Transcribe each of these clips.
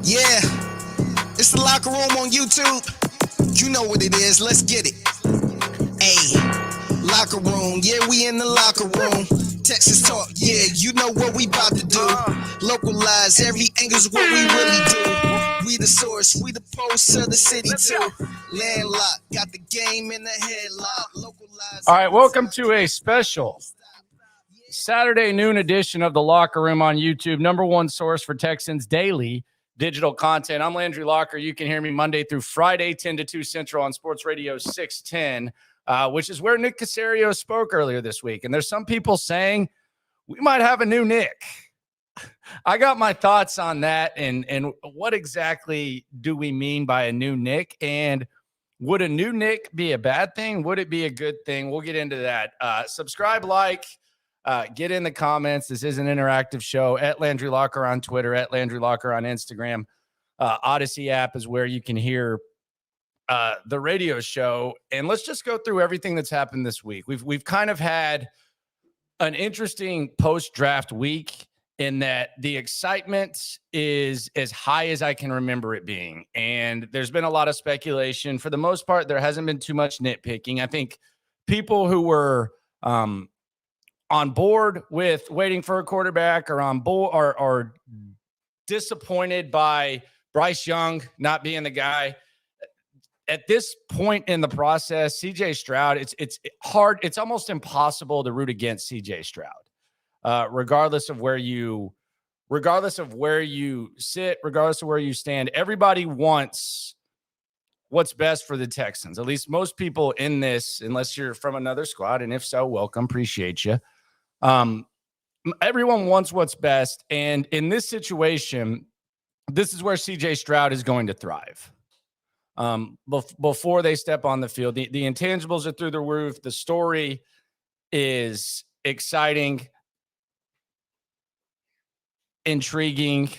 Yeah, it's the Locker Room on YouTube. You know what it is. Let's get it. Hey, Locker Room. Yeah, we in the Locker Room. Texas talk. Yeah, you know what we about to do. Localize every angle's what we really do. We the source. We the pulse of the city too. Landlocked. Got the game in the headlock. Localize. All right, welcome to a special Saturday noon edition of the Locker Room on YouTube, number one source for Texans daily digital content. I'm Landry Locker. You can hear me Monday through Friday, 10 to 2 Central on Sports Radio 610, which is where Nick Caserio spoke earlier this week. And there's some people saying we might have a new Nick. I got my thoughts on that and what exactly do we mean by a new Nick? And would a new Nick be a bad thing? Would it be a good thing? We'll get into that. Subscribe, like, get in the comments. This is an interactive show. At Landry Locker on Twitter, at Landry Locker on Instagram. Odyssey app is where you can hear the radio show. And let's just go through everything that's happened this week. We've kind of had an interesting post-draft week in that the excitement is as high as I can remember it being. And there's been a lot of speculation. For the most part, there hasn't been too much nitpicking. I think people who were on board with waiting for a quarterback or on board or disappointed by Bryce Young not being the guy. At this point in the process, CJ Stroud, it's hard. It's almost impossible to root against CJ Stroud. Regardless of where you sit, regardless of where you stand, everybody wants what's best for the Texans. At least most people in this, unless you're from another squad, and if so, welcome, appreciate you. Everyone wants what's best, and in this situation, this is where CJ Stroud is going to thrive. Before they step on the field, the intangibles are through the roof. The story is exciting, intriguing,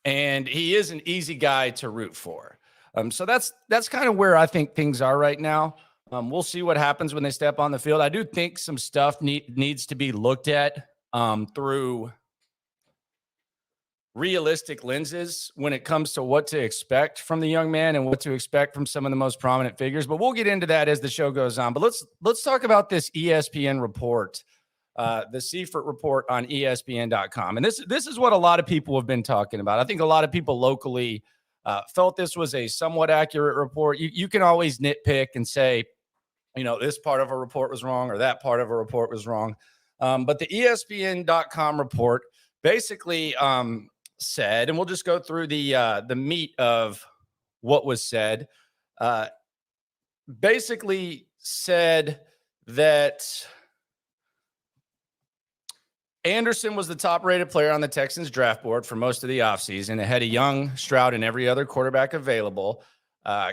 and he is an easy guy to root for. So that's kind of where I think things are right now. We'll see what happens when they step on the field. I do think some stuff needs to be looked at through realistic lenses when it comes to what to expect from the young man and what to expect from some of the most prominent figures. But we'll get into that as the show goes on. But let's talk about this ESPN report. The Seifert report on ESPN.com. And this is what a lot of people have been talking about. I think a lot of people locally felt this was a somewhat accurate report. You can always nitpick and say, this part of a report was wrong or that part of a report was wrong. But the ESPN.com report basically said, and we'll just go through the meat of what was said, basically said that Anderson was the top-rated player on the Texans draft board for most of the offseason. It had a young Stroud and every other quarterback available.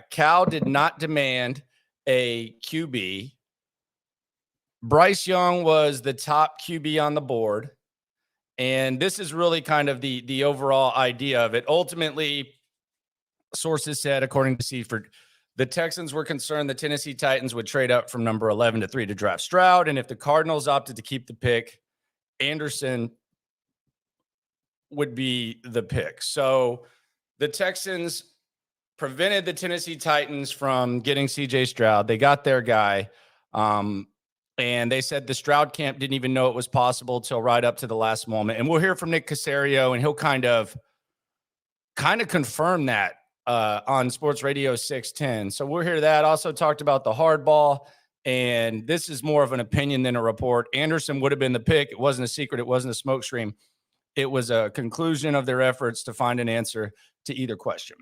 Cal did not demand a QB. Bryce Young was the top QB on the board. And this is really kind of the overall idea of it. Ultimately, sources said, according to Seifert, the Texans were concerned the Tennessee Titans would trade up from number 11 to 3 to draft Stroud. And if the Cardinals opted to keep the pick, Anderson would be the pick. So the Texans prevented the Tennessee Titans from getting CJ Stroud. They got their guy. And they said the Stroud camp didn't even know it was possible till right up to the last moment. And we'll hear from Nick Caserio, and he'll kind of confirm that on Sports Radio 610. So we'll hear that. Also talked about the hardball. And this is more of an opinion than a report. Anderson would have been the pick. It wasn't a secret. It wasn't a smokescreen. It was a conclusion of their efforts to find an answer to either question.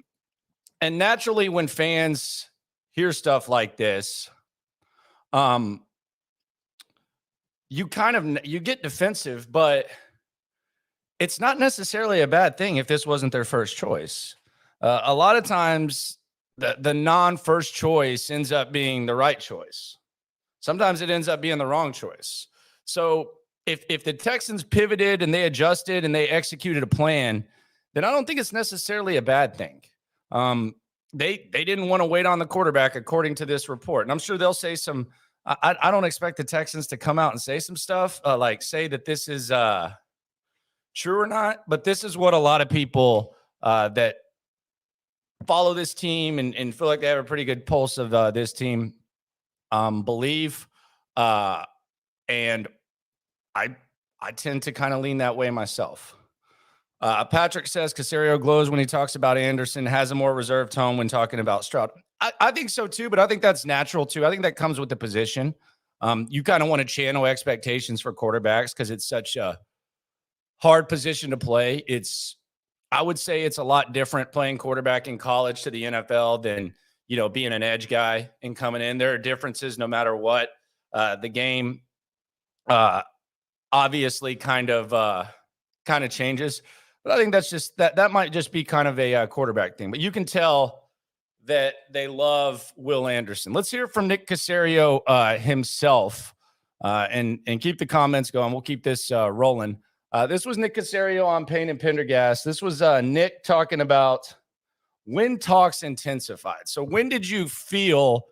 And naturally, when fans hear stuff like this, you get defensive, but it's not necessarily a bad thing if this wasn't their first choice. A lot of times, the non-first choice ends up being the right choice. Sometimes it ends up being the wrong choice. So if the Texans pivoted and they adjusted and they executed a plan, then I don't think it's necessarily a bad thing. They didn't want to wait on the quarterback, according to this report. And I'm sure they'll say some – I don't expect the Texans to come out and say some stuff, like say that this is true or not. But this is what a lot of people that follow this team and feel like they have a pretty good pulse of this team. Believe, and I tend to kind of lean that way myself. Patrick says Caserio glows when he talks about Anderson, has a more reserved tone when talking about Stroud. I think so too, but I think that's natural too. I think that comes with the position. You kind of want to channel expectations for quarterbacks because it's such a hard position to play. I would say it's a lot different playing quarterback in college to the NFL than, being an edge guy and coming in. There are differences no matter what. The game obviously kind of changes. But I think that's just that might just be kind of a quarterback thing. But you can tell that they love Will Anderson. Let's hear from Nick Caserio himself, and keep the comments going. We'll keep this rolling. This was Nick Caserio on Payne and Pendergast. This was Nick talking about when talks intensified. So when did you feel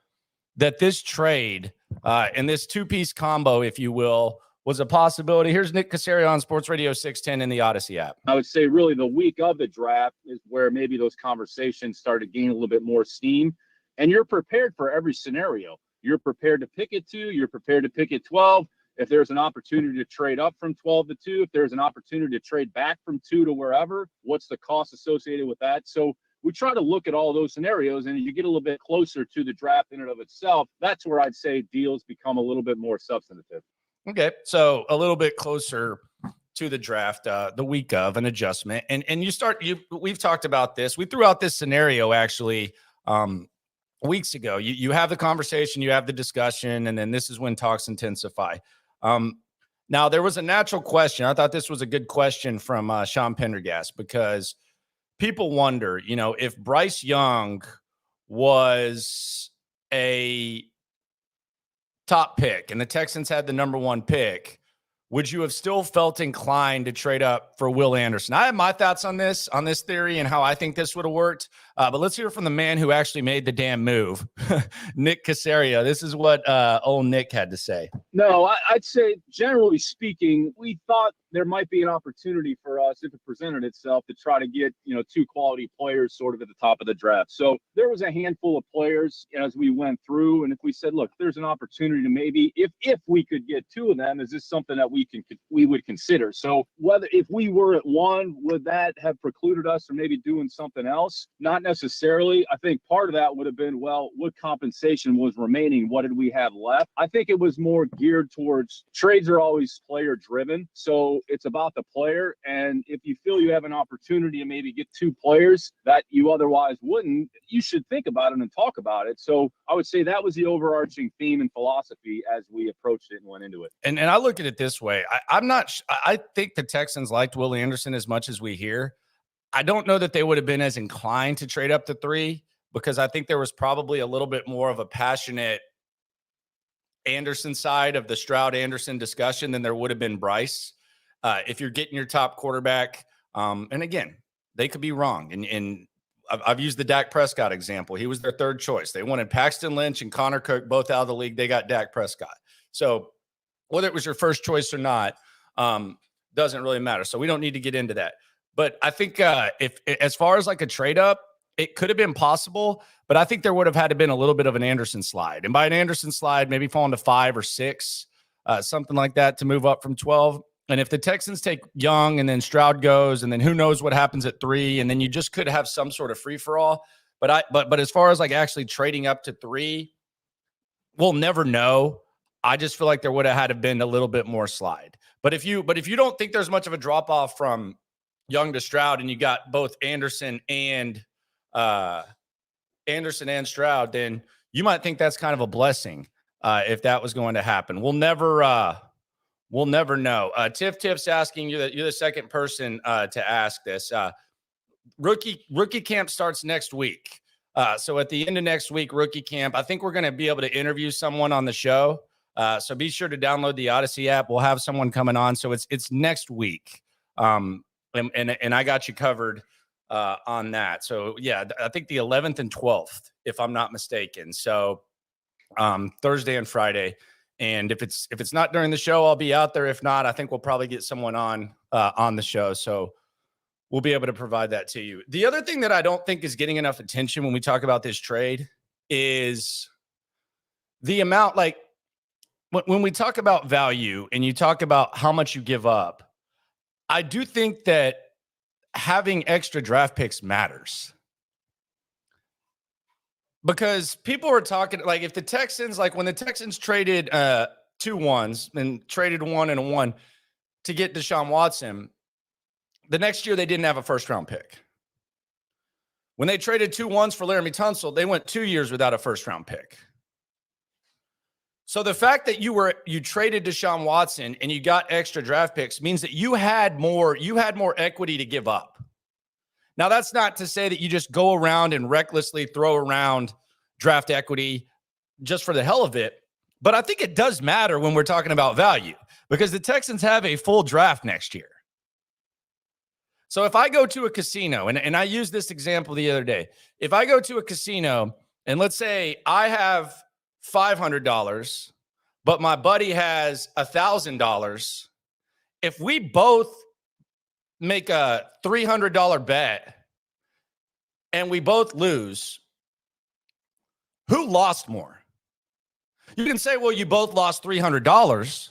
that this trade and this two-piece combo, if you will, was a possibility? Here's Nick Caserio on Sports Radio 610 in the Odyssey app. I would say really the week of the draft is where maybe those conversations started to gain a little bit more steam. And you're prepared for every scenario. You're prepared to pick at 2. You're prepared to pick at 12. If there's an opportunity to trade up from 12 to 2, if there's an opportunity to trade back from 2 to wherever, what's the cost associated with that? So we try to look at all those scenarios, and as you get a little bit closer to the draft in and of itself, that's where I'd say deals become a little bit more substantive. Okay, so a little bit closer to the draft, the week of an adjustment, and we've talked about this. We threw out this scenario actually weeks ago. You have the conversation, you have the discussion, and then this is when talks intensify. Now there was a natural question. I thought this was a good question from Sean Pendergast, because people wonder, if Bryce Young was a top pick and the Texans had the number 1 pick, would you have still felt inclined to trade up for Will Anderson? I have my thoughts on this theory and how I think this would have worked. But let's hear from the man who actually made the damn move, Nick Caserio. This is what old Nick had to say. No, I'd say generally speaking, we thought there might be an opportunity for us, if it presented itself, to try to get, 2 quality players sort of at the top of the draft. So there was a handful of players as we went through. And if we said, look, there's an opportunity to maybe, if we could get 2 of them, is this something that we would consider? So if we were at 1, would that have precluded us from maybe doing something else? Not necessarily. I think part of that would have been, well, what compensation was remaining? What did we have left? I think it was more geared towards trades are always player driven. So it's about the player. And if you feel you have an opportunity to maybe get 2 players that you otherwise wouldn't, you should think about it and talk about it. So I would say that was the overarching theme and philosophy as we approached it and went into it. And I look at it this way. I think the Texans liked Will Anderson as much as we hear. I don't know that they would have been as inclined to trade up to 3, because I think there was probably a little bit more of a passionate Anderson side of the Stroud Anderson discussion than there would have been Bryce. If you're getting your top quarterback, and again, they could be wrong. And I've used the Dak Prescott example. He was their 3rd choice. They wanted Paxton Lynch and Connor Cook both out of the league. They got Dak Prescott. So whether it was your first choice or not, doesn't really matter. So we don't need to get into that. But I think if as far as like a trade up, it could have been possible, but I think there would have had to been a little bit of an Anderson slide. And by an Anderson slide, maybe falling to 5 or 6, something like that, to move up from 12. And if the Texans take Young and then Stroud goes, and then who knows what happens at 3, and then you just could have some sort of free for all. But as far as like actually trading up to 3, we'll never know. I just feel like there would have had to been a little bit more slide. But if you don't think there's much of a drop off from Young to Stroud, and you got both Anderson and Stroud, then you might think that's kind of a blessing if that was going to happen. We'll never know. Tiff's asking, you're the second person to ask this. Rookie camp starts next week. So at the end of next week, rookie camp, I think we're going to be able to interview someone on the show. So be sure to download the Odyssey app. We'll have someone coming on. So it's next week. And I got you covered on that. So yeah, I think the 11th and 12th, if I'm not mistaken. So Thursday and Friday. And if it's not during the show, I'll be out there. If not, I think we'll probably get someone on the show. So we'll be able to provide that to you. The other thing that I don't think is getting enough attention when we talk about this trade is the amount, like when we talk about value and you talk about how much you give up, I do think that having extra draft picks matters. Because people are talking, like if the Texans, like when the Texans traded 2 1s and traded 1 and a 1 to get Deshaun Watson, the next year they didn't have a first-round pick. When they traded 2 1s for Laramie Tunsil, they went 2 years without a first-round pick. So the fact that you traded Deshaun Watson and you got extra draft picks means that you had more equity to give up. Now, that's not to say that you just go around and recklessly throw around draft equity just for the hell of it. But I think it does matter when we're talking about value because the Texans have a full draft next year. So if I go to a casino, and I used this example the other day, if I go to a casino and let's say I have $500, but my buddy has $1,000, if we both make a $300 bet and we both lose, who lost more? You can say, well, you both lost $300,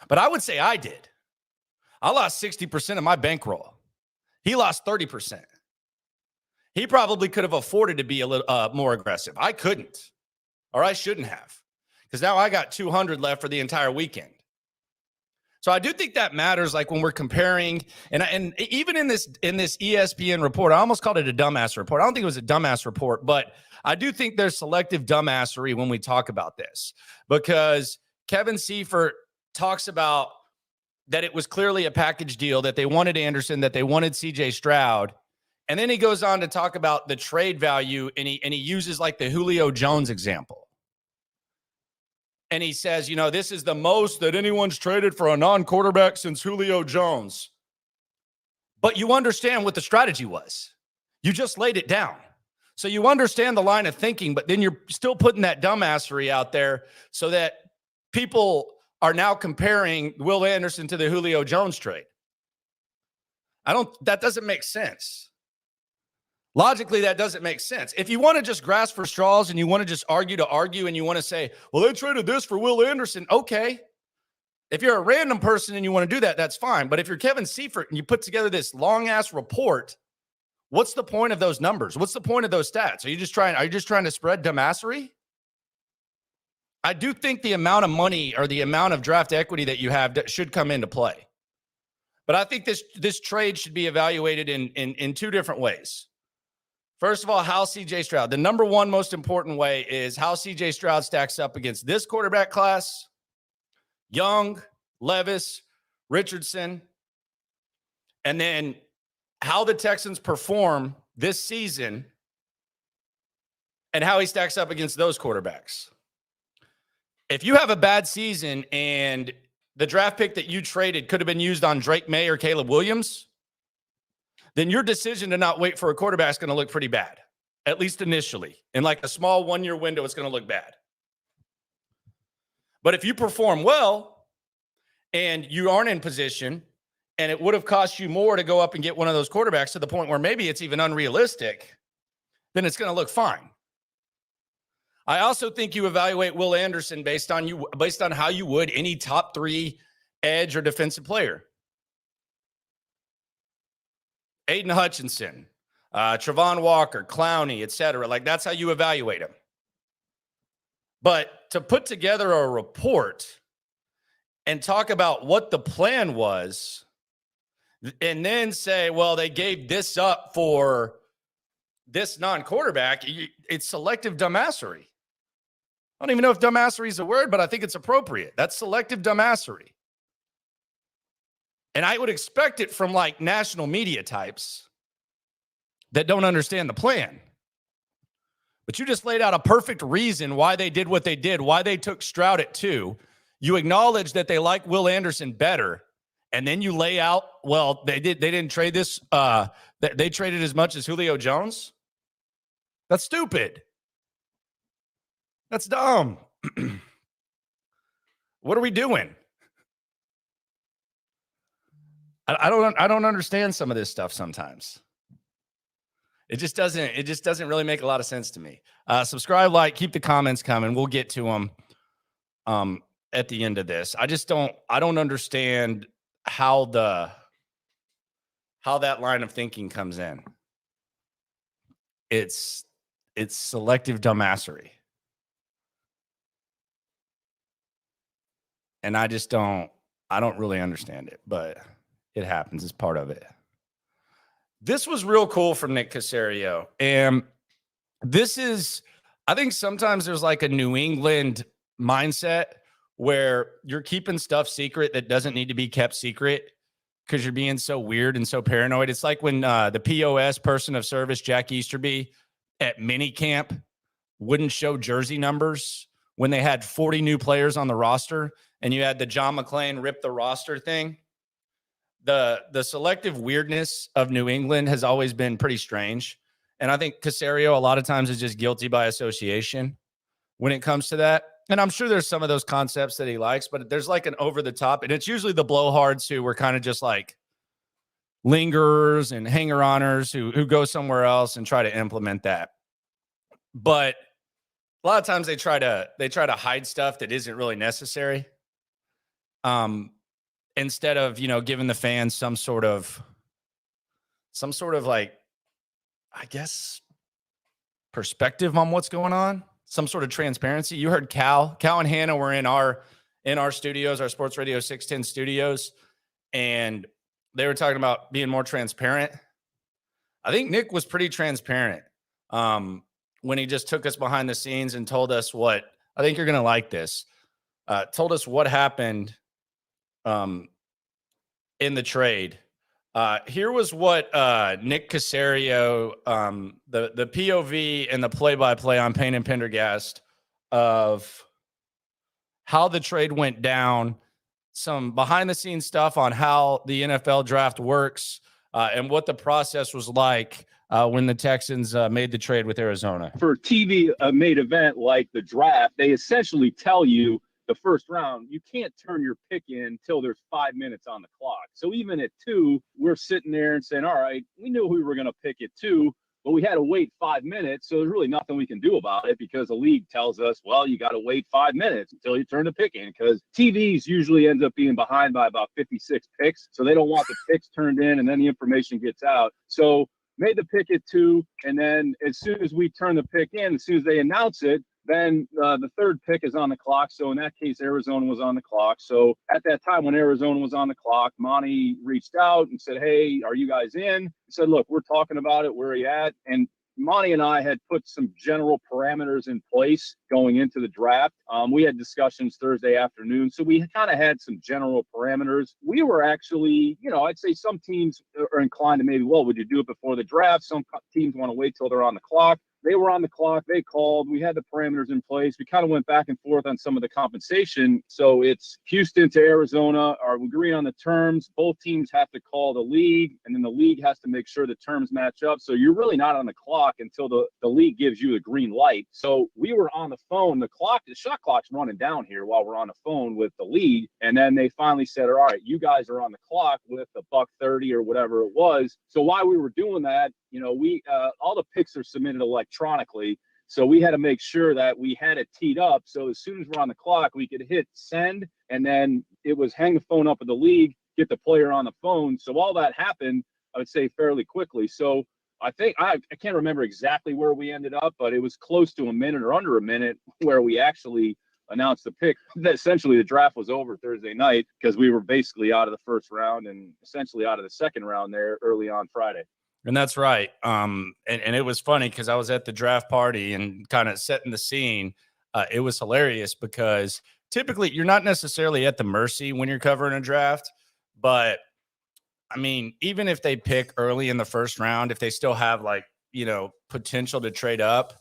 but I would say I did. I lost 60% of my bankroll. He lost 30%. He probably could have afforded to be a little more aggressive. I couldn't, or I shouldn't have, because now I got 200 left for the entire weekend. So I do think that matters, like when we're comparing, and even in this ESPN report, I almost called it a dumbass report. I don't think it was a dumbass report, but I do think there's selective dumbassery when we talk about this, because Kevin Seifert talks about that it was clearly a package deal, that they wanted Anderson, that they wanted CJ Stroud. And then he goes on to talk about the trade value, and he uses like the Julio Jones example. And he says, you know, this is the most that anyone's traded for a non-quarterback since Julio Jones. But you understand what the strategy was. You just laid it down. So you understand the line of thinking, but then you're still putting that dumbassery out there so that people are now comparing Will Anderson to the Julio Jones trade. That doesn't make sense. Logically, that doesn't make sense. If you want to just grasp for straws and you want to just argue and you want to say, well, they traded this for Will Anderson, okay. If you're a random person and you want to do that, that's fine. But if you're Kevin Seifert and you put together this long-ass report, what's the point of those numbers? What's the point of those stats? Are you just trying to spread dumbassery? I do think the amount of money or the amount of draft equity that you have should come into play. But I think this trade should be evaluated in 2 different ways. First of all, how CJ Stroud. The number one most important way is how CJ Stroud stacks up against this quarterback class, Young, Levis, Richardson, and then how the Texans perform this season and how he stacks up against those quarterbacks. If you have a bad season and the draft pick that you traded could have been used on Drake May or Caleb Williams, then your decision to not wait for a quarterback is going to look pretty bad, at least initially. In like a small 1-year window, it's going to look bad. But if you perform well and you aren't in position and it would have cost you more to go up and get one of those quarterbacks to the point where maybe it's even unrealistic, then it's going to look fine. I also think you evaluate Will Anderson based on how you would any top 3 edge or defensive player. Aiden Hutchinson, Travon Walker, Clowney, etc. Like that's how you evaluate him. But to put together a report and talk about what the plan was and then say, well, they gave this up for this non-quarterback, it's selective dumbassery. I don't even know if dumbassery is a word, but I think it's appropriate. That's selective dumbassery. And I would expect it from like national media types that don't understand the plan. But you just laid out a perfect reason why they did what they did, why they took Stroud at 2. You acknowledge that they like Will Anderson better. And then you lay out, well, they didn't trade this. They traded as much as Julio Jones. That's stupid. That's dumb. What are we doing? I don't understand some of this stuff sometimes. It just doesn't really make a lot of sense to me. Subscribe, like, keep the comments coming. We'll get to them at the end of this. I don't understand how that line of thinking comes in. It's selective dumbassery. And I don't really understand it, but it happens. It's part of it. This was real cool from Nick Caserio. And I think sometimes there's like a New England mindset where you're keeping stuff secret that doesn't need to be kept secret because you're being so weird and so paranoid. It's like when the POS, person of service, Jack Easterby, at minicamp wouldn't show jersey numbers when they had 40 new players on the roster and you had the John McClain rip the roster thing. The selective weirdness of New England has always been pretty strange. And I think Caserio a lot of times is just guilty by association when it comes to that. And I'm sure there's some of those concepts that he likes, but there's like an over the top. And it's usually the blowhards who were kind of just like lingerers and hanger-oners who go somewhere else and try to implement that. But a lot of times they try to hide stuff that isn't really necessary. Instead of, giving the fans some sort of like, I guess, perspective on what's going on, some sort of transparency. You heard Cal and Hannah were in our studios, our Sports Radio 610 studios, and they were talking about being more transparent. I think Nick was pretty transparent when he just took us behind the scenes and told us what, I think you're going to like this, told us what happened in the trade. Here was what Nick Caserio, the POV and the play-by-play on Payne and Pendergast of how the trade went down, some behind-the-scenes stuff on how the NFL draft works, and what the process was like when the Texans made the trade with Arizona. For a TV-made event like the draft, they essentially tell you the first round, you can't turn your pick in until there's 5 minutes on the clock. So even at 2, we're sitting there and saying, all right, we knew we were going to pick at 2, but we had to wait 5 minutes. So there's really nothing we can do about it because the league tells us, well, you got to wait 5 minutes until you turn the pick in, because TVs usually ends up being behind by about 56 picks. So they don't want the picks turned in and then the information gets out. So made the pick at 2. And then as soon as we turn the pick in, as soon as they announce it, then the third pick is on the clock. So in that case, Arizona was on the clock. So at that time when Arizona was on the clock, Monty reached out and said, hey, are you guys in? He said, look, we're talking about it. Where are you at? And Monty and I had put some general parameters in place going into the draft. We had discussions Thursday afternoon, so we kind of had some general parameters. We were actually, I'd say some teams are inclined to maybe, well, would you do it before the draft? Some teams want to wait till they're on the clock. They were on the clock. They called. We had the parameters in place. We kind of went back and forth on some of the compensation. So it's Houston to Arizona. Are we agreeing on the terms? Both teams have to call the league, and then the league has to make sure the terms match up. So you're really not on the clock until the league gives you the green light. So we were on the phone. The shot clock's running down here while we're on the phone with the league. And then they finally said, all right, you guys are on the clock with the $1.30 or whatever it was. So while we were doing that, we all the picks are submitted electronically. So we had to make sure that we had it teed up. So as soon as we're on the clock, we could hit send, and then it was hang the phone up at the league, get the player on the phone. So all that happened, I would say, fairly quickly. So I think I can't remember exactly where we ended up, but it was close to a minute or under a minute where we actually announced the pick. Essentially, the draft was over Thursday night because we were basically out of the first round and essentially out of the second round there early on Friday. And that's right. And it was funny because I was at the draft party and kind of setting the scene. It was hilarious because typically you're not necessarily at the mercy when you're covering a draft. But, I mean, even if they pick early in the first round, if they still have potential to trade up,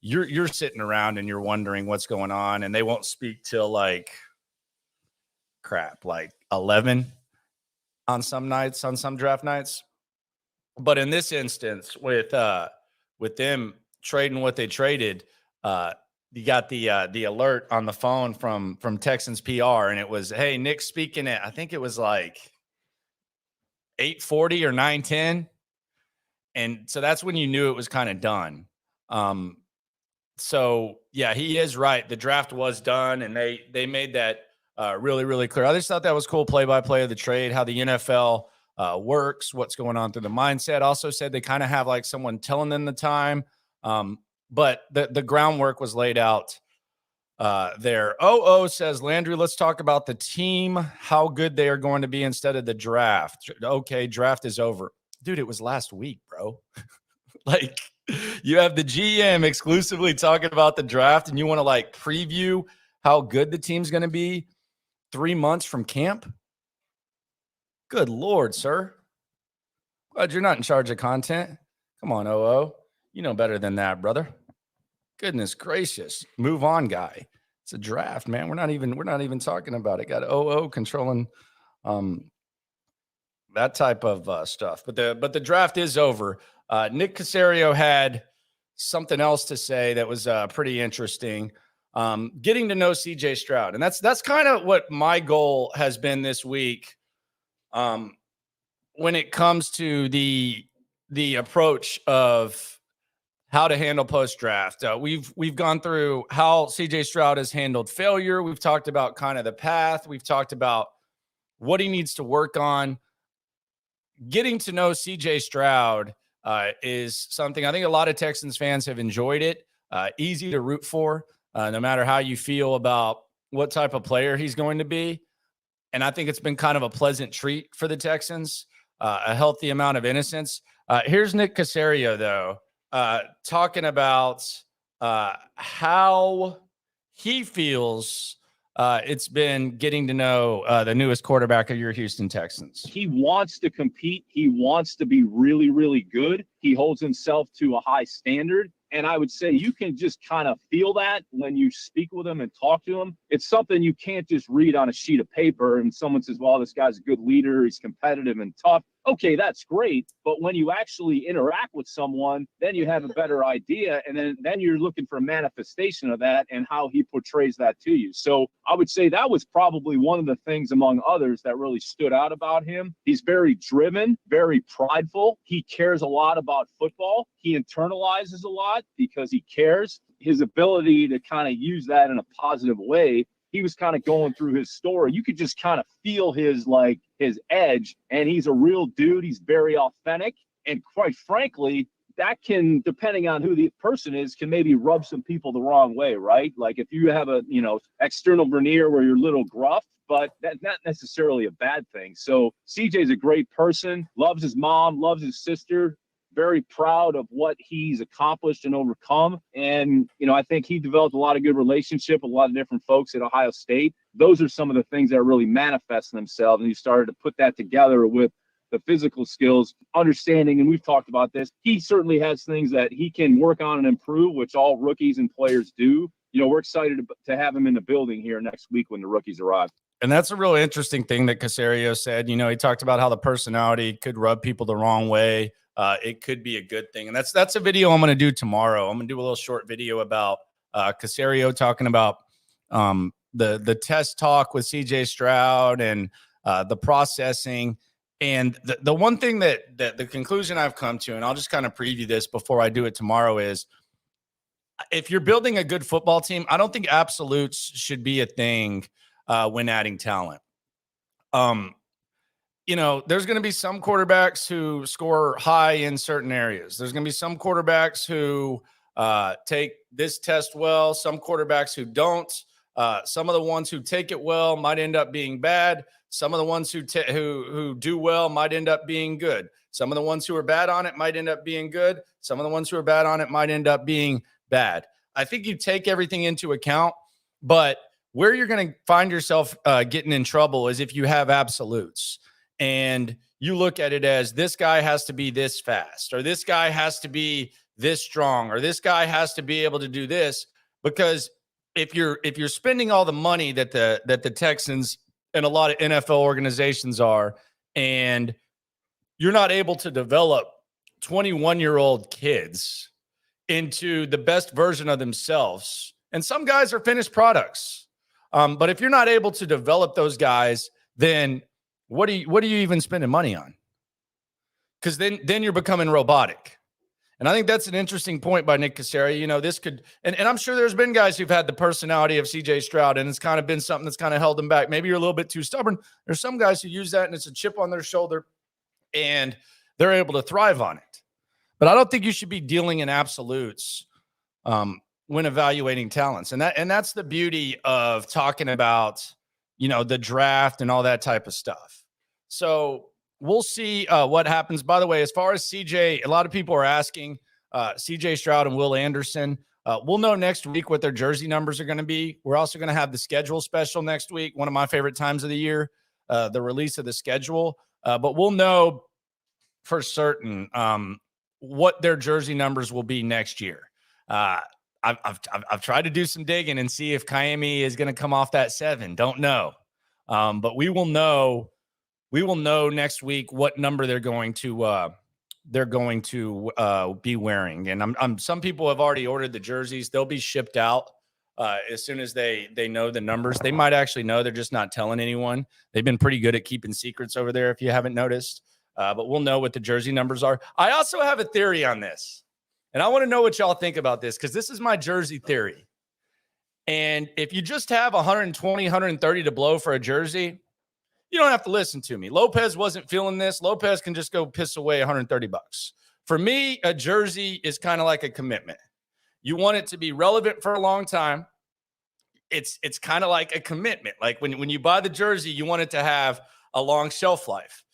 you're sitting around and you're wondering what's going on. And they won't speak till 11 on some nights, on some draft nights. But in this instance, with them trading what they traded, you got the alert on the phone from Texans PR, and it was, hey, Nick speaking at, I think it was 840 or 910. And so that's when you knew it was kind of done. So yeah, he is right. The draft was done, and they made that really, really clear. I just thought that was cool, play-by-play of the trade, how the NFL works, what's going on through the mindset. Also said they kind of have like someone telling them the time, but the groundwork was laid out there. Says, Landry, let's talk about the team, how good they are going to be instead of the draft. Okay, draft is over. Dude, it was last week, bro. Like, you have the GM exclusively talking about the draft, and you want to like preview how good the team's going to be 3 months from camp? Good Lord, sir. Glad you're not in charge of content. Come on, you know better than that, brother. Goodness gracious. Move on, guy. It's a draft, man. We're not even talking about it. Got controlling that type of stuff. But the draft is over. Nick Caserio had something else to say that was pretty interesting. Getting to know CJ Stroud. And that's kind of what my goal has been this week. When it comes to the approach of how to handle post-draft. We've gone through how CJ Stroud has handled failure. We've talked about kind of the path. We've talked about what he needs to work on. Getting to know CJ Stroud is something I think a lot of Texans fans have enjoyed it. Easy to root for, no matter how you feel about what type of player he's going to be. And I think it's been kind of a pleasant treat for the Texans, a healthy amount of innocence. Here's Nick Caserio, though, talking about how he feels it's been getting to know the newest quarterback of your Houston Texans. He wants to compete. He wants to be really, really good. He holds himself to a high standard. And I would say you can just kind of feel that when you speak with him and talk to him. It's something you can't just read on a sheet of paper and someone says, well, this guy's a good leader. He's competitive and tough. Okay, that's great. But when you actually interact with someone, then you have a better idea. And then you're looking for a manifestation of that and how he portrays that to you. So I would say that was probably one of the things among others that really stood out about him. He's very driven, very prideful. He cares a lot about football. He internalizes a lot because he cares. His ability to kind of use that in a positive way. He was kind of going through his story. You could just kind of feel his edge, and he's a real dude. He's very authentic. And quite frankly, that can, depending on who the person is, can maybe rub some people the wrong way, right? Like if you have a, external veneer where you're a little gruff, but that's not necessarily a bad thing. So CJ's a great person, loves his mom, loves his sister, very proud of what he's accomplished and overcome. And, I think he developed a lot of good relationship with a lot of different folks at Ohio State. Those are some of the things that really manifest themselves. And he started to put that together with the physical skills, understanding, and we've talked about this. He certainly has things that he can work on and improve, which all rookies and players do. We're excited to have him in the building here next week when the rookies arrive. And that's a real interesting thing that Caserio said. He talked about how the personality could rub people the wrong way. It could be a good thing. And that's a video I'm going to do tomorrow. I'm going to do a little short video about Caserio talking about the test talk with CJ Stroud and the processing. And the one thing that the conclusion I've come to, and I'll just kind of preview this before I do it tomorrow, is if you're building a good football team, I don't think absolutes should be a thing when adding talent. There's going to be some quarterbacks who score high in certain areas. There's going to be some quarterbacks who take this test well, some quarterbacks who don't. Some of the ones who take it well might end up being bad. Some of the ones who do well might end up being good. Some of the ones who are bad on it might end up being good. Some of the ones who are bad on it might end up being bad. I think you take everything into account, but where you're going to find yourself getting in trouble is if you have absolutes and you look at it as this guy has to be this fast, or this guy has to be this strong, or this guy has to be able to do this. Because if you're spending all the money that the Texans and a lot of NFL organizations are, and you're not able to develop 21-year-old kids into the best version of themselves, and some guys are finished products. But if you're not able to develop those guys, then what are you even spending money on? because then you're becoming robotic. And I think that's an interesting point by Nick Caserio. You know, this could, and I'm sure there's been guys who've had the personality of CJ Stroud, and it's kind of been something that's kind of held them back. Maybe you're a little bit too stubborn. There's some guys who use that, and it's a chip on their shoulder, and they're able to thrive on it. But I don't think you should be dealing in absolutes when evaluating talents. And that's the beauty of talking about, you know, the draft and all that type of stuff. So we'll see what happens. By the way, as far as CJ, a lot of people are asking CJ Stroud and Will Anderson. We'll know next week what their jersey numbers are going to be. We're also going to have the schedule special next week, one of my favorite times of the year, the release of the schedule. But we'll know for certain what their jersey numbers will be next year. I've tried to do some digging and see if Kaimi is going to come off that 7. Don't know. But we will know next week what number they're going to be wearing. And some people have already ordered the jerseys. They'll be shipped out as soon as they know the numbers. They might actually know, they're just not telling anyone. They've been pretty good at keeping secrets over there, if you haven't noticed. But we'll know what the jersey numbers are. I also have a theory on this, and I want to know what y'all think about this, because this is my jersey theory. And if you just have 120, 130 to blow for a jersey, you don't have to listen to me. Lopez wasn't feeling this. Lopez can just go piss away $130. For me, a jersey is kind of like a commitment. You want it to be relevant for a long time. It's kind of like a commitment. Like when you buy the jersey, you want it to have a long shelf life.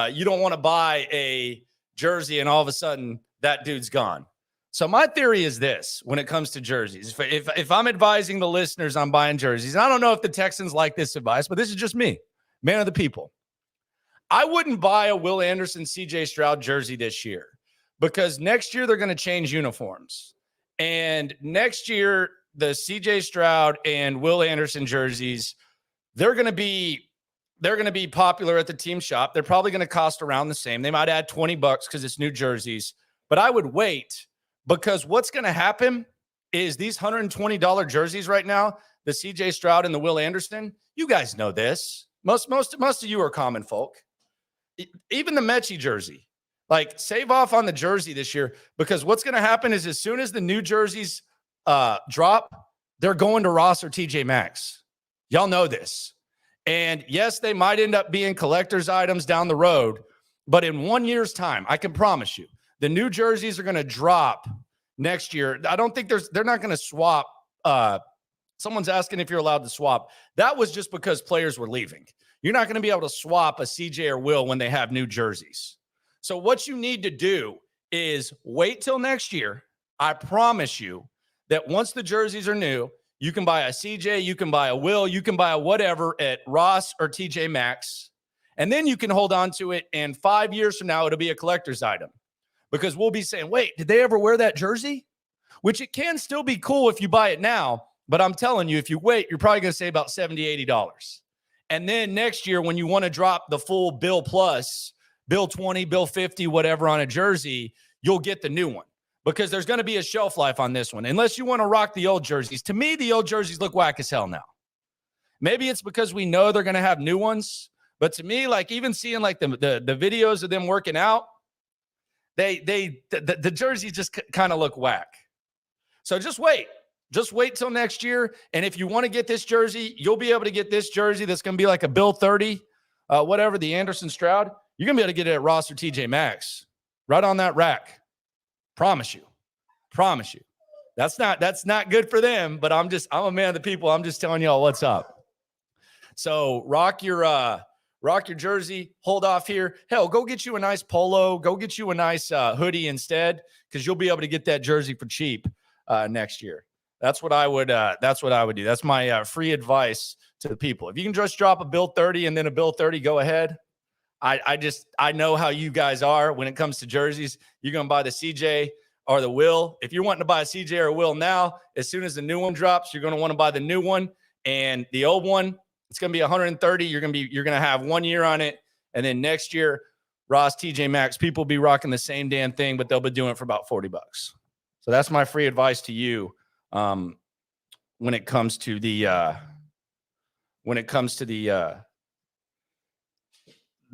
You don't want to buy a jersey and all of a sudden that dude's gone. So my theory is this when it comes to jerseys. If I'm advising the listeners on buying jerseys, and I don't know if the Texans like this advice, but this is just me, man of the people. I wouldn't buy a Will Anderson, CJ Stroud jersey this year, because next year they're going to change uniforms. And next year, the CJ Stroud and Will Anderson jerseys, they're going to be popular at the team shop. They're probably going to cost around the same. They might add $20 because it's new jerseys, but I would wait, because what's going to happen is these $120 jerseys right now, the CJ Stroud and the Will Anderson, you guys know this. Most of you are common folk. Even the Mechie jersey, like, save off on the jersey this year, because what's going to happen is as soon as the new jerseys drop, they're going to Ross or TJ Maxx. Y'all know this. And yes, they might end up being collector's items down the road, but in 1 year's time, I can promise you, the new jerseys are going to drop next year. I don't think they're not going to swap. Someone's asking if you're allowed to swap. That was just because players were leaving. You're not going to be able to swap a CJ or Will when they have new jerseys. So what you need to do is wait till next year. I promise you that once the jerseys are new, you can buy a CJ, you can buy a Will, you can buy a whatever at Ross or TJ Maxx, and then you can hold on to it, and 5 years from now, it'll be a collector's item, because we'll be saying, wait, did they ever wear that jersey? Which it can still be cool if you buy it now, but I'm telling you, if you wait, you're probably going to save about $70, $80. And then next year, when you want to drop the full bill plus, bill 20, bill 50, whatever on a jersey, you'll get the new one, because there's going to be a shelf life on this one. Unless you want to rock the old jerseys. To me, the old jerseys look whack as hell now. Maybe it's because we know they're going to have new ones. But to me, like, even seeing like the videos of them working out, the jerseys just kind of look whack. So just wait. Just wait till next year. And if you want to get this jersey, you'll be able to get this jersey that's going to be like a Bill 30, whatever, the Anderson Stroud. You're going to be able to get it at Ross or TJ Maxx, right on that rack. Promise you. That's not good for them, but I'm a man of the people. I'm just telling y'all what's up. So rock your jersey, hold off here. Hell, go get you a nice polo, go get you a nice hoodie instead, because you'll be able to get that jersey for cheap next year. That's what I would do. That's my free advice to the people. If you can just drop a Bill 30 and then a Bill 30, go ahead. I know how you guys are when it comes to jerseys. You're going to buy the CJ or the Will. If you're wanting to buy a CJ or a Will now, as soon as the new one drops, you're going to want to buy the new one. And the old one, it's going to be 130. You're going to have 1 year on it. And then next year, Ross, TJ Maxx, people will be rocking the same damn thing, but they'll be doing it for about $40. So that's my free advice to you when it comes to the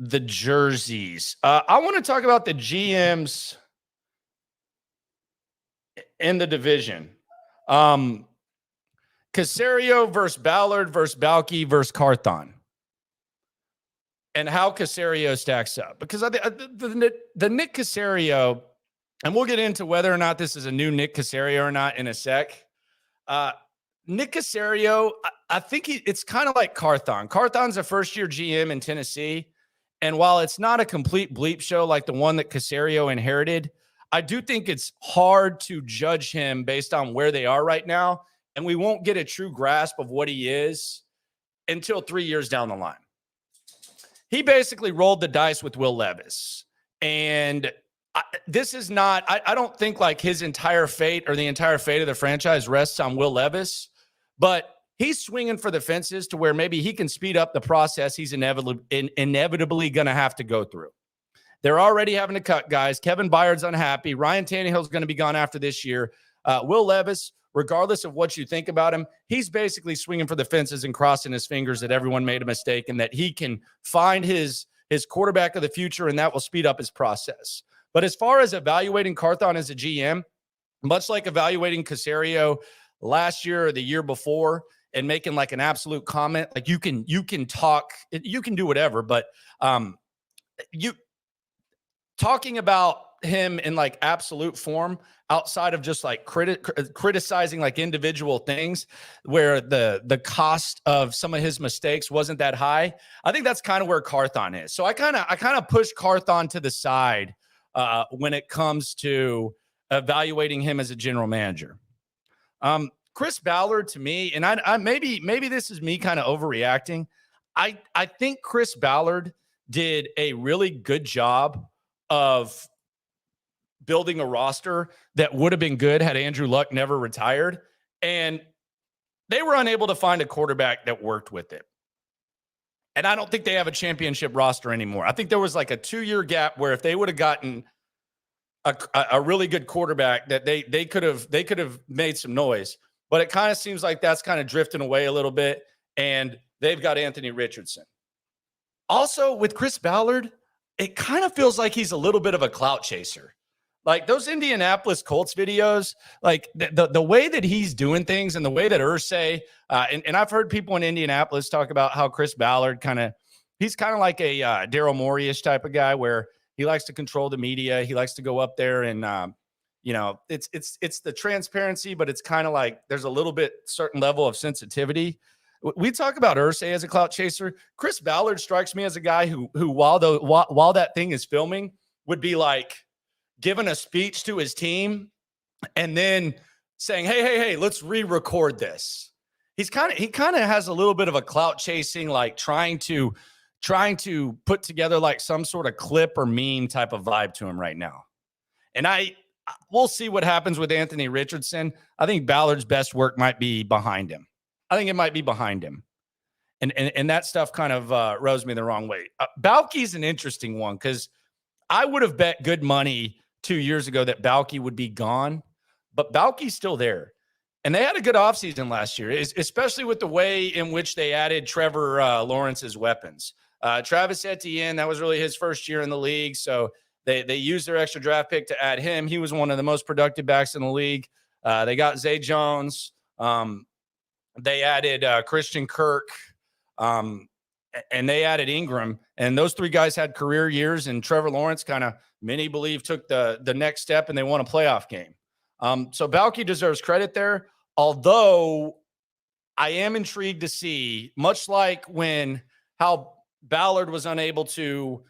the jerseys. I want to talk about the GMs in the division. Caserio versus Ballard versus Balky versus Carthon. And how Caserio stacks up. Because the Nick Caserio, and we'll get into whether or not this is a new Nick Caserio or not in a sec. Nick Caserio, I think it's kind of like Carthon. Carthon's a first-year GM in Tennessee. And while it's not a complete bleep show like the one that Caserio inherited, I do think it's hard to judge him based on where they are right now. And we won't get a true grasp of what he is until 3 years down the line. He basically rolled the dice with Will Levis. And this is not, I don't think like his entire fate or the entire fate of the franchise rests on Will Levis, but he's swinging for the fences to where maybe he can speed up the process he's inevitably going to have to go through. They're already having to cut guys. Kevin Byard's unhappy. Ryan Tannehill's going to be gone after this year. Will Levis, regardless of what you think about him, he's basically swinging for the fences and crossing his fingers that everyone made a mistake and that he can find his quarterback of the future, and that will speed up his process. But as far as evaluating Carthon as a GM, much like evaluating Caserio last year or the year before and making like an absolute comment, like you can talk, you can do whatever, but you talking about him in like absolute form outside of just like criticizing like individual things where the cost of some of his mistakes wasn't that high. I think that's kind of where Carthon is. So I kind of push Carthon to the side when it comes to evaluating him as a general manager. Chris Ballard, to me, and I maybe this is me kind of overreacting. I think Chris Ballard did a really good job of building a roster that would have been good had Andrew Luck never retired. And they were unable to find a quarterback that worked with it. And I don't think they have a championship roster anymore. I think there was like a 2-year gap where if they would have gotten a really good quarterback that they could have made some noise. But it kind of seems like that's kind of drifting away a little bit. And they've got Anthony Richardson. Also with Chris Ballard, it kind of feels like he's a little bit of a clout chaser. Like those Indianapolis Colts videos, like the way that he's doing things and the way that Irsay, and I've heard people in Indianapolis talk about how Chris Ballard he's kind of like a Daryl Morey-ish type of guy where he likes to control the media. He likes to go up there and, it's the transparency, but it's kind of like there's a little bit certain level of sensitivity. We talk about Irsay as a clout chaser. Chris Ballard strikes me as a guy who while that thing is filming would be like, giving a speech to his team and then saying, hey, let's re-record this. He kind of has a little bit of a clout chasing, like trying to put together like some sort of clip or meme type of vibe to him right now. And we'll see what happens with Anthony Richardson. I think Ballard's best work might be behind him. I think it might be behind him. And that stuff kind of rose me the wrong way. Balky's an interesting one because I would have bet good money 2 years ago that Balky would be gone, but Balky's still there. And they had a good offseason last year, especially with the way in which they added Trevor Lawrence's weapons. Travis Etienne, that was really his first year in the league, so they used their extra draft pick to add him. He was one of the most productive backs in the league. They got Zay Jones. They added Christian Kirk, and they added Ingram. And those three guys had career years, and Trevor Lawrence many believe took the next step and they won a playoff game. So Balky deserves credit there. Although I am intrigued to see, much like how Ballard was unable to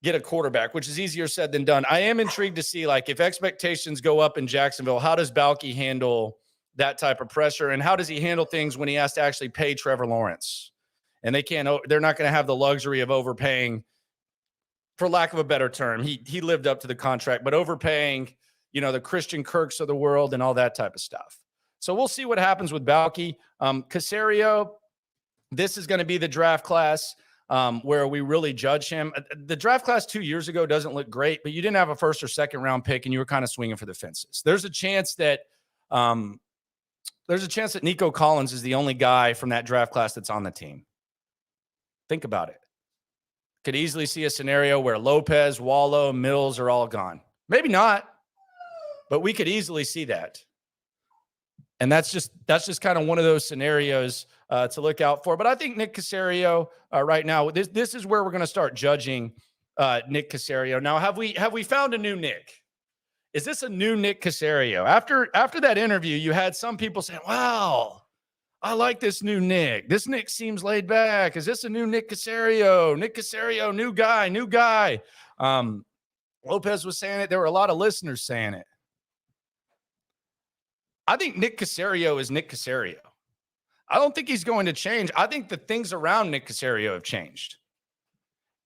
get a quarterback, which is easier said than done. I am intrigued to see, like, if expectations go up in Jacksonville, how does Balky handle that type of pressure? And how does he handle things when he has to actually pay Trevor Lawrence? And they're not going to have the luxury of overpaying, for lack of a better term. He lived up to the contract, but overpaying, the Christian Kirks of the world and all that type of stuff. So we'll see what happens with Balky. Caserio, this is going to be the draft class where we really judge him. The draft class 2 years ago doesn't look great, but you didn't have a first or second round pick and you were kind of swinging for the fences. There's a chance that Nico Collins is the only guy from that draft class that's on the team. Think about it. Could easily see a scenario where Lopez, Wallow, Mills are all gone. Maybe not, but we could easily see that. And that's just kind of one of those scenarios to look out for. But I think Nick Caserio right now, this is where we're going to start judging Nick Caserio. Now, have we found a new Nick? Is this a new Nick Caserio? After that interview, you had some people saying, wow, I like this new Nick. This Nick seems laid back. Is this a new Nick Caserio? Nick Caserio, new guy. Lopez was saying it. There were a lot of listeners saying it. I think Nick Caserio is Nick Caserio. I don't think he's going to change. I think the things around Nick Caserio have changed.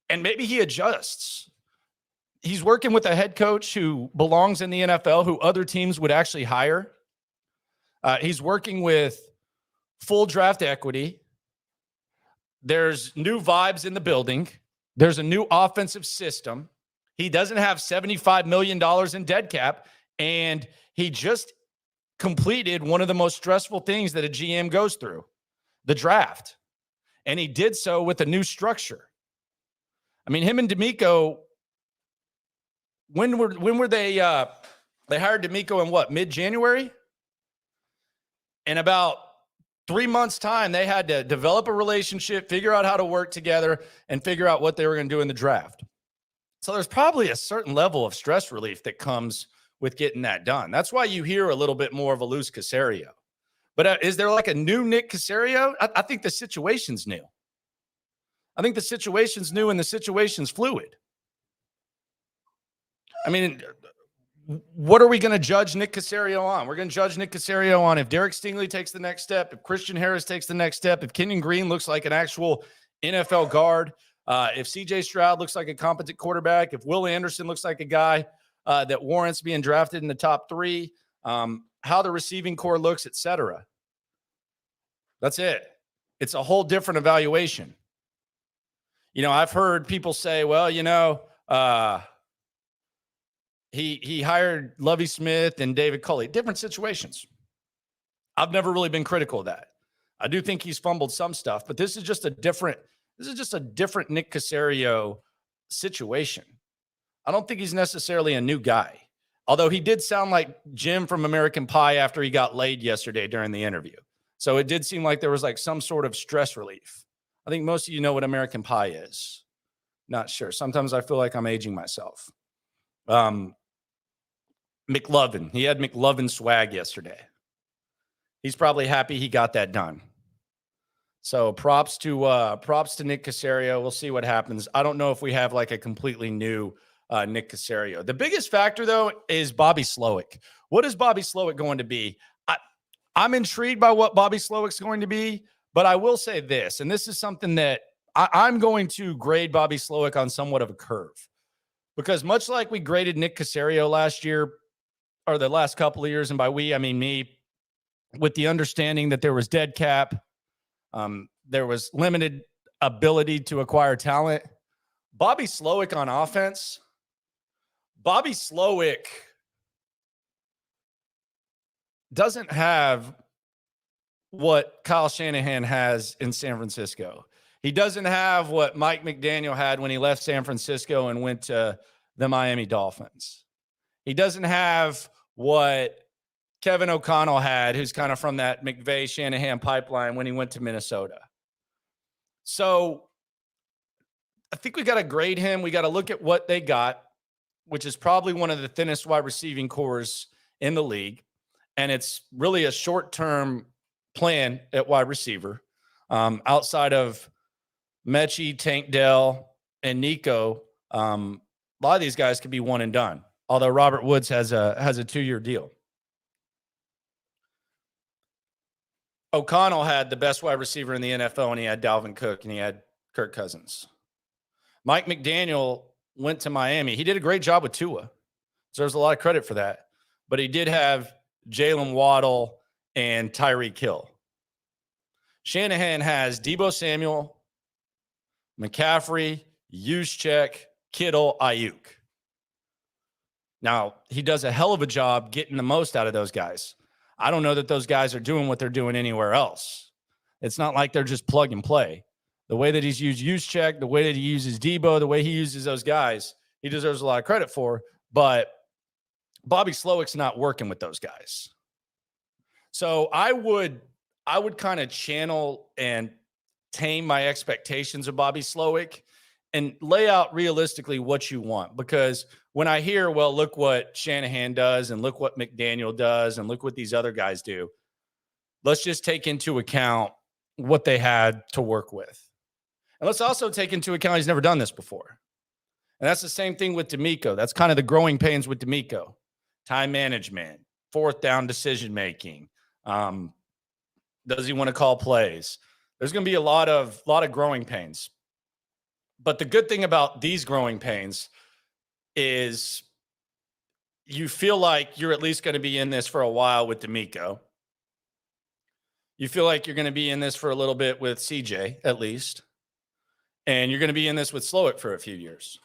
And maybe he adjusts. He's working with a head coach who belongs in the NFL, who other teams would actually hire. He's working with full draft equity. There's new vibes in the building. There's a new offensive system. He doesn't have $75 million in dead cap, and he just completed one of the most stressful things that a GM goes through, the draft. And he did so with a new structure. I mean, him and D'Amico, when were they hired D'Amico in what, mid-January? In about 3 months' time, they had to develop a relationship, figure out how to work together, and figure out what they were going to do in the draft. So there's probably a certain level of stress relief that comes with getting that done. That's why you hear a little bit more of a loose Caserio. But is there like a new Nick Caserio? I think the situation's new. I think the situation's new and the situation's fluid. I mean, what are we going to judge Nick Caserio on? We're going to judge Nick Caserio on if Derek Stingley takes the next step, if Christian Harris takes the next step, if Kenyon Green looks like an actual NFL guard, if CJ Stroud looks like a competent quarterback, if Will Anderson looks like a guy that warrants being drafted in the top 3, how the receiving core looks, etc. That's it. It's a whole different evaluation. You know, I've heard people say, well, you know, he hired Lovie Smith and David Culley. Different situations. I've never really been critical of that. I do think he's fumbled some stuff, but this is just a different Nick Caserio situation. I don't think he's necessarily a new guy, although he did sound like Jim from American Pie after he got laid yesterday during the interview. So it did seem like there was like some sort of stress relief. I think most of you know what American Pie is. Not sure. Sometimes I feel like I'm aging myself. McLovin. He had McLovin swag yesterday. He's probably happy he got that done. So props to Nick Caserio. We'll see what happens. I don't know if we have like a completely new Nick Caserio. The biggest factor, though, is Bobby Slowick. What is Bobby Slowick going to be? I'm intrigued by what Bobby Slowick's going to be, but I will say this, and this is something that I'm going to grade Bobby Slowick on somewhat of a curve, because much like we graded Nick Caserio last year, or the last couple of years, and by we, I mean me, with the understanding that there was dead cap, there was limited ability to acquire talent. Bobby Slowick on offense, Bobby Slowick doesn't have what Kyle Shanahan has in San Francisco. He doesn't have what Mike McDaniel had when he left San Francisco and went to the Miami Dolphins. He doesn't have what Kevin O'Connell had, who's kind of from that McVay-Shanahan pipeline when he went to Minnesota. So I think we got to grade him. We got to look at what they got, which is probably one of the thinnest wide receiving cores in the league. And it's really a short-term plan at wide receiver. Outside of Mechie, Tank Dell, and Nico, a lot of these guys could be one and done. Although Robert Woods has a 2-year deal. O'Connell had the best wide receiver in the NFL, and he had Dalvin Cook, and he had Kirk Cousins. Mike McDaniel went to Miami. He did a great job with Tua. So there's a lot of credit for that. But he did have Jalen Waddle and Tyreek Hill. Shanahan has Deebo Samuel, McCaffrey, Juszczyk, Kittle, Ayuk. Now, he does a hell of a job getting the most out of those guys. I don't know that those guys are doing what they're doing anywhere else. It's not like they're just plug and play. the way that he's used Juszczyk, the way that he uses Debo, the way he uses those guys, he deserves a lot of credit for. But Bobby Slowick's not working with those guys. So I would kind of channel and tame my expectations of Bobby Slowick and lay out realistically what you want. Because when I hear, well, look what Shanahan does and look what McDaniel does and look what these other guys do, let's just take into account what they had to work with. And let's also take into account he's never done this before. And that's the same thing with DeMeco. That's kind of the growing pains with DeMeco. Time management, fourth down decision-making. Does he want to call plays? There's going to be a lot of growing pains. But the good thing about these growing pains is you feel like you're at least going to be in this for a while with DeMeco. You feel like you're going to be in this for a little bit with CJ, at least. And you're going to be in this with Slowick for a few years.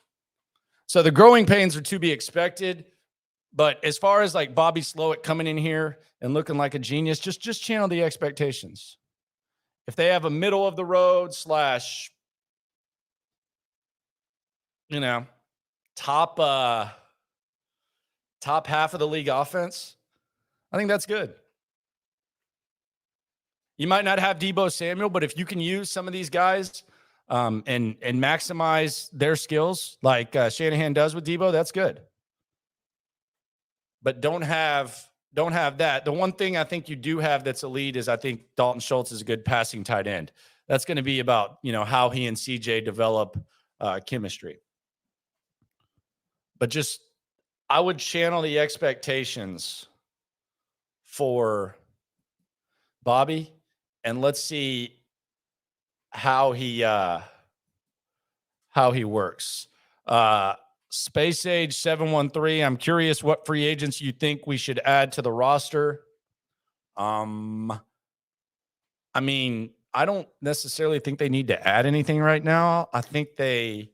So the growing pains are to be expected. But as far as like Bobby Slowick coming in here and looking like a genius, just channel the expectations. If they have a middle of the road / top half of the league offense, I think that's good. You might not have Debo Samuel, but if you can use some of these guys and maximize their skills like Shanahan does with Debo, that's good. But don't have that. The one thing I think you do have that's elite is I think Dalton Schultz is a good passing tight end. That's going to be about, how he and CJ develop chemistry. But I would channel the expectations for Bobby, and let's see how he works. Space Age 713. I'm curious what free agents you think we should add to the roster. I don't necessarily think they need to add anything right now. I think they've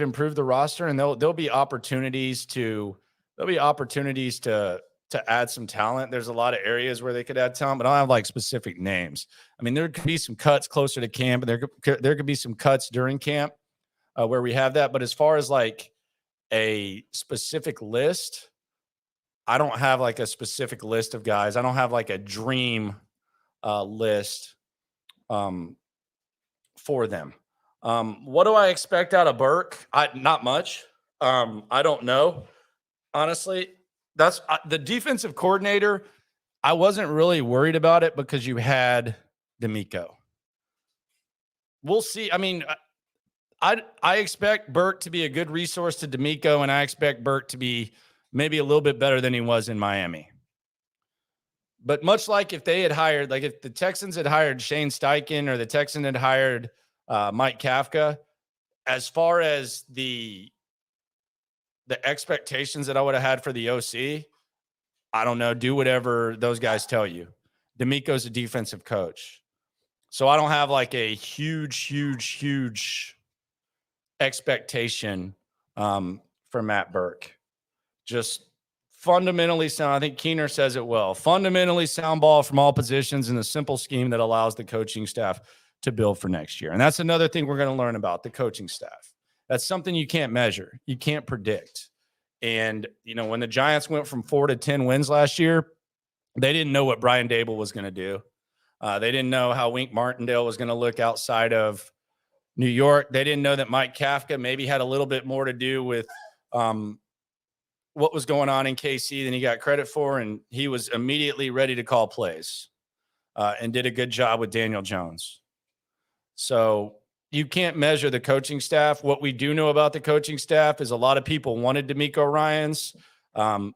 improved the roster, and there'll be opportunities to add some talent. There's a lot of areas where they could add talent, but I don't have like specific names. There could be some cuts closer to camp, and there could be some cuts during camp where we have that. But as far as like a specific list, I don't have like a specific list of guys. I don't have like a dream list for them. What do I expect out of Burke? Not much. I don't know. Honestly, that's the defensive coordinator. I wasn't really worried about it because you had DeMeco. We'll see. I expect Burke to be a good resource to DeMeco, and I expect Burke to be maybe a little bit better than he was in Miami. But much like if they had hired, like if the Texans had hired Shane Steichen or the Texans had hired Mike Kafka, as far as the expectations that I would have had for the OC, I don't know. Do whatever those guys tell you. DeMeco's a defensive coach. So I don't have like a huge expectation for Matt Burke. Just fundamentally sound. I think Keener says it well. Fundamentally sound ball from all positions in a simple scheme that allows the coaching staff to build for next year. And that's another thing we're going to learn about the coaching staff. That's something you can't measure. You can't predict. And, when the Giants went from 4 to 10 wins last year, they didn't know what Brian Dable was going to do. They didn't know how Wink Martindale was going to look outside of New York. They didn't know that Mike Kafka maybe had a little bit more to do with what was going on in KC than he got credit for. And he was immediately ready to call plays and did a good job with Daniel Jones. So you can't measure the coaching staff. What we do know about the coaching staff is a lot of people wanted DeMeco Ryans.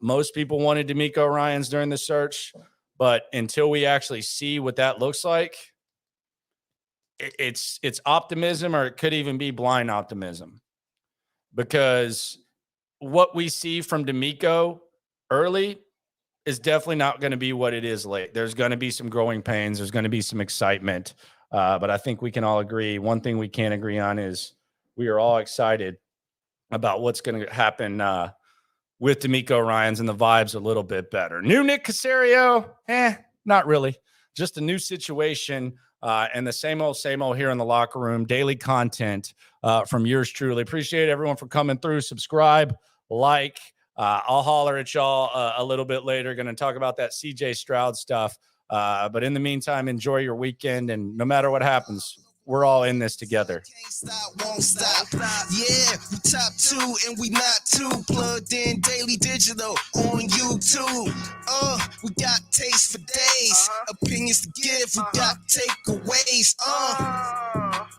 Most people wanted DeMeco Ryans during the search. But until we actually see what that looks like, it's optimism, or it could even be blind optimism. Because what we see from DeMeco early is definitely not going to be what it is late. There's going to be some growing pains. There's going to be some excitement. But I think we can all agree. One thing we can't agree on is we are all excited about what's going to happen with DeMeco Ryans, and the vibe's a little bit better. New Nick Caserio? Not really. Just a new situation And the same old here in the locker room, daily content from yours truly. Appreciate everyone for coming through. Subscribe, like. I'll holler at y'all a little bit later. Going to talk about that CJ Stroud stuff. But in the meantime, enjoy your weekend. And no matter what happens, we're all in this together. Can't stop, won't stop. Yeah, we top 2 and we not too. Plugged in daily digital on YouTube. We got taste for days. Opinions to give, we got takeaways.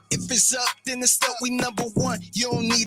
If it's up, then it's up. We number one. You don't need